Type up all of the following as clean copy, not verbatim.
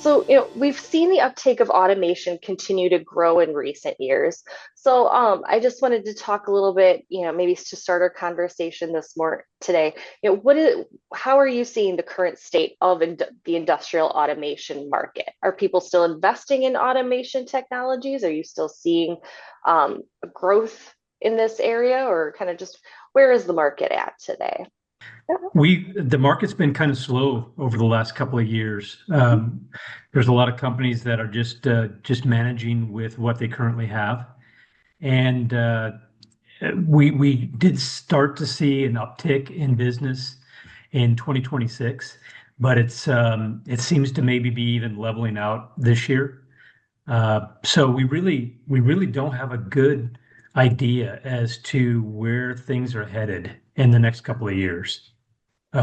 So, we've seen the uptake of automation continue to grow in recent years. So, I just wanted to talk a little bit, maybe to start our conversation this more today. How are you seeing the current state of the industrial automation market? Are people still investing in automation technologies? Are you still seeing growth in this area, or kind of just where is the market at today? The market's been kind of slow over the last couple of years. There's a lot of companies that are just managing with what they currently have, and we did start to see an uptick in business in 2026, but it seems to maybe be even leveling out this year. So we really don't have a good idea as to where things are headed in the next couple of years.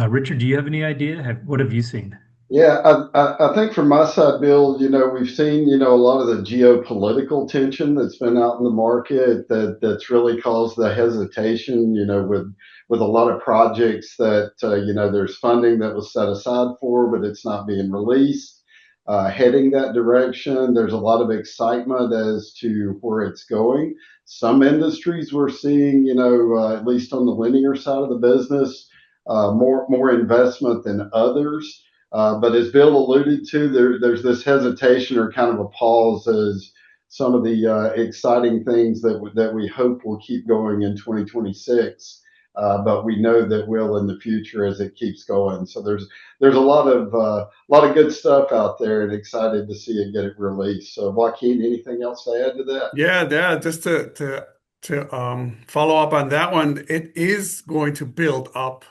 Richard, do you have any idea? What have you seen? Yeah, I think from my side, Bill, we've seen, a lot of the geopolitical tension that's been out in the market that's really caused the hesitation, with a lot of projects that, there's funding that was set aside for, but it's not being released, heading that direction. There's a lot of excitement as to where it's going. Some industries we're seeing, at least on the linear side of the business, more investment than others. But as Bill alluded to, there's this hesitation or kind of a pause as some of the exciting things that we hope will keep going in 2026. But we know that will in the future as it keeps going. So there's a lot of good stuff out there, and excited to see it get it released. So Joaquin, anything else to add to that? Yeah. Just to follow up on that one, it is going to build up,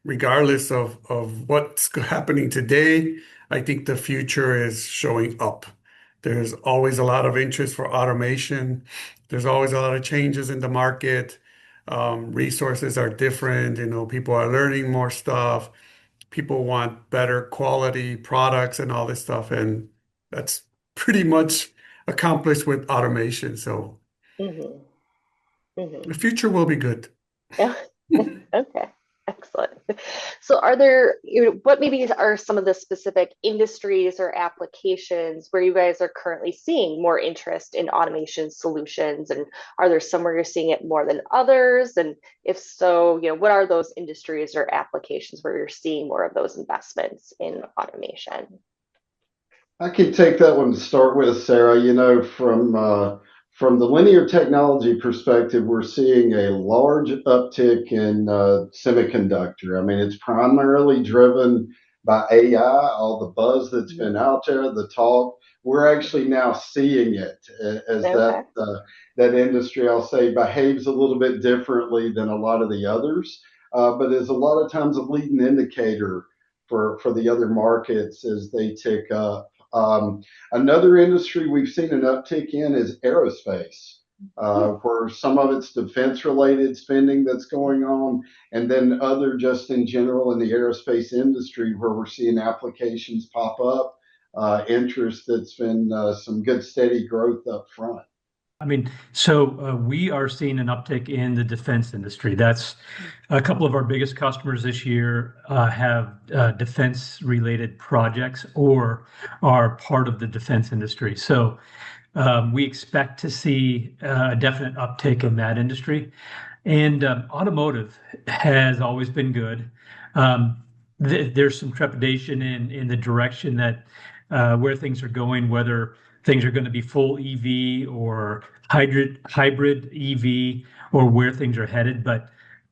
regardless of what's happening today. I think the future is showing up. There's always a lot of interest for automation. There's always a lot of changes in the market. Resources are different. People are learning more stuff. People want better quality products and all this stuff, and that's pretty much accomplished with automation. So hmm the hmm future will be good. Yeah. Okay. Excellent. So what maybe are some of the specific industries or applications where you guys are currently seeing more interest in automation solutions? And are there somewhere you're seeing it more than others? And if so, what are those industries or applications where you're seeing more of those investments in automation? I can take that one to start with, Sarah. From the linear technology perspective, we're seeing a large uptick in semiconductor. I mean, it's primarily driven by AI, all the buzz that's been out there, the talk. We're actually now seeing it as Okay. that industry, I'll say, behaves a little bit differently than a lot of the others, but is a lot of times a leading indicator for the other markets as they tick up. Another industry we've seen an uptick in is aerospace, where some of it's defense related spending that's going on, and then other just in general in the aerospace industry where we're seeing applications pop up, interest that's been some good steady growth up front. I mean, so we are seeing an uptick in the defense industry. That's a couple of our biggest customers this year have defense-related projects or are part of the defense industry. So we expect to see a definite uptick in that industry. And automotive has always been good. There's some trepidation in the direction that where things are going, whether things are going to be full EV or hybrid EV, or where things are headed, but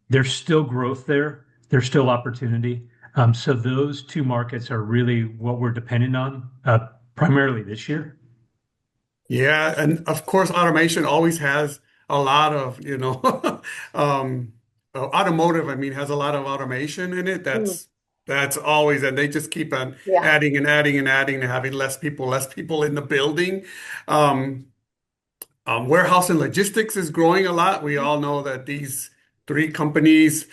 there's still growth there. There's still opportunity. So those two markets are really what we're depending on, primarily this year. Yeah, and of course, automation always has a lot of, automotive, I mean, has a lot of automation in it. Mm, That's always, and they just keep on yeah. adding and adding and adding and having less people in the building. Um, Warehouse and logistics is growing a lot. We all know that these three companies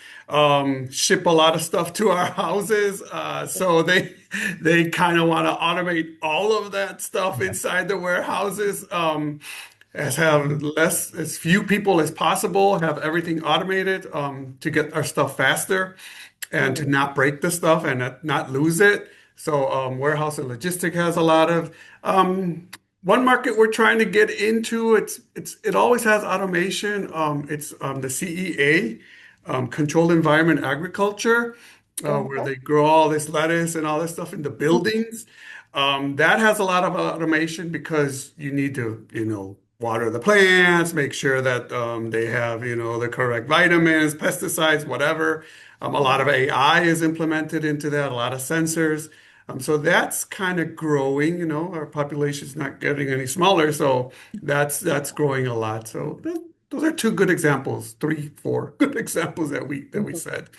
ship a lot of stuff to our houses. So they kind of want to automate all of that stuff Yeah. inside the warehouses. Have as few people as possible, have everything automated to get our stuff faster and to Mm, not break the stuff and not lose it. So warehouse and logistic has a lot of one market we're trying to get into. It always has automation. It's the CEA, controlled environment agriculture, where Okay. they grow all this lettuce and all this stuff in the buildings. That has a lot of automation because you need to, water the plants, make sure that they have, the correct vitamins, pesticides, whatever. A lot of Mhm. AI is implemented into that, a lot of sensors. So that's kind of growing, our population's not getting any smaller, so that's growing a lot. So those are two good examples, three, four good examples that we Mhm. said.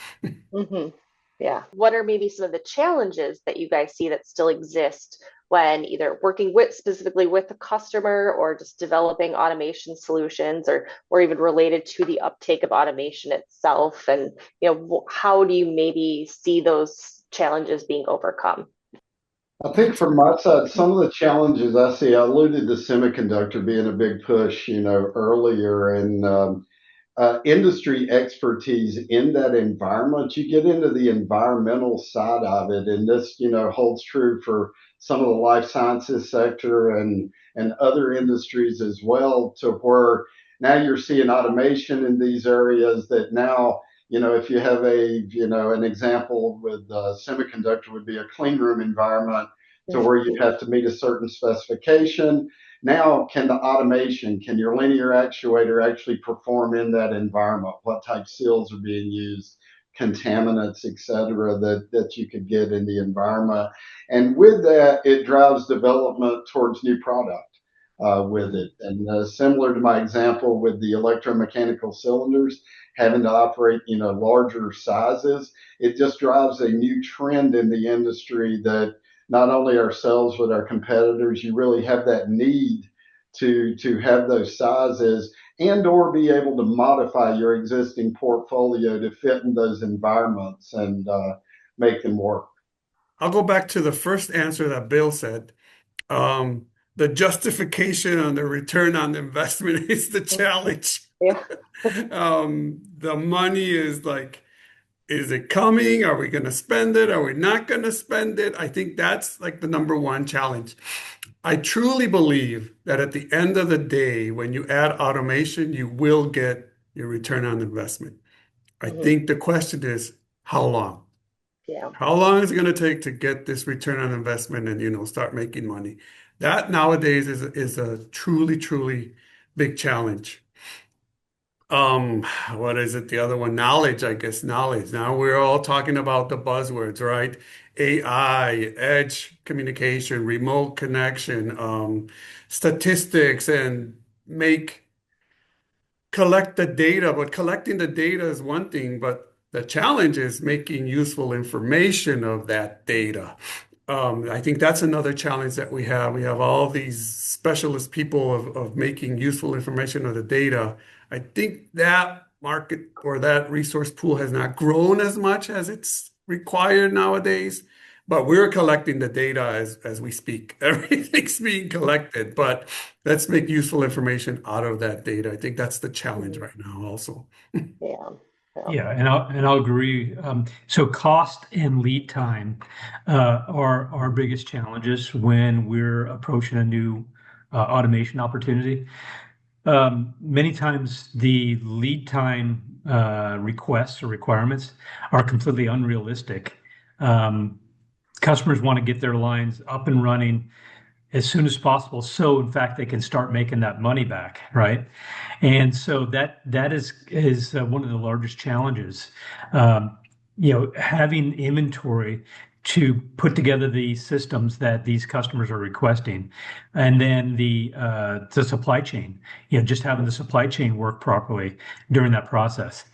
Mhm. Yeah. What are maybe some of the challenges that you guys see that still exist when either working with specifically with the customer or just developing automation solutions or even related to the uptake of automation itself? And how do you maybe see those challenges being overcome? I think from my side, some of the challenges I see, I alluded to semiconductor being a big push, earlier, and industry expertise in that environment. You get into the environmental side of it, and this, holds true for some of the life sciences sector and other industries as well, to where now you're seeing automation in these areas that now, if you have an example with semiconductor would be a clean room environment to where you have to meet a certain specification. Now, can your linear actuator actually perform in that environment? What type seals are being used, contaminants, et cetera, that you could get in the environment? And with that, it drives development towards new product with it. And similar to my example with the electromechanical cylinders, having to operate, larger sizes, it just drives a new trend in the industry that not only ourselves but our competitors, you really have that need to have those sizes and or be able to modify your existing portfolio to fit in those environments and make them work. I'll go back to the first answer that Bill said. Um, the justification on the return on investment is the challenge. Yeah. The money is like, is it coming? Are we going to spend it? Are we not going to spend it? I think that's like the number one challenge. I truly believe that at the end of the day, when you add automation, you will get your return on investment. I Mhm. think the question is, how long? Yeah. How long is it going to take to get this return on investment and start making money? That nowadays is a truly, truly big challenge. What is it? The other one, knowledge, I guess, knowledge. Now we're all talking about the buzzwords, right? AI, edge communication, remote connection, statistics, and make collect the data. But collecting the data is one thing, but the challenge is making useful information of that data. I think that's another challenge that we have. We have all these specialist people of making useful information of the data. I think that market or that resource pool has not grown as much as it's required nowadays. But we're collecting the data as we speak. Everything's being collected, but let's make useful information out of that data. I think that's the challenge Mhm. right now also. Yeah. Yeah. Yeah, and I'll agree. So cost and lead time are our biggest challenges when we're approaching a new automation opportunity. Many times the lead time requests or requirements are completely unrealistic. Um, Customers want to get their lines up and running as soon as possible, so in fact they can start making that money back, right? And so that is one of the largest challenges. Um, Having inventory to put together the systems that these customers are requesting, and then the supply chain. Just having the supply chain work properly during that process.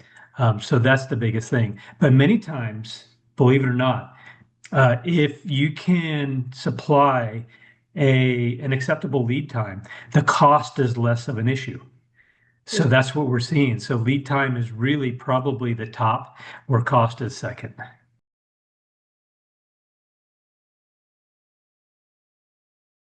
So that's the biggest thing. But many times, believe it or not, if you can supply an acceptable lead time, the cost is less of an issue. So Mhm. that's what we're seeing. So lead time is really probably the top, where cost is second.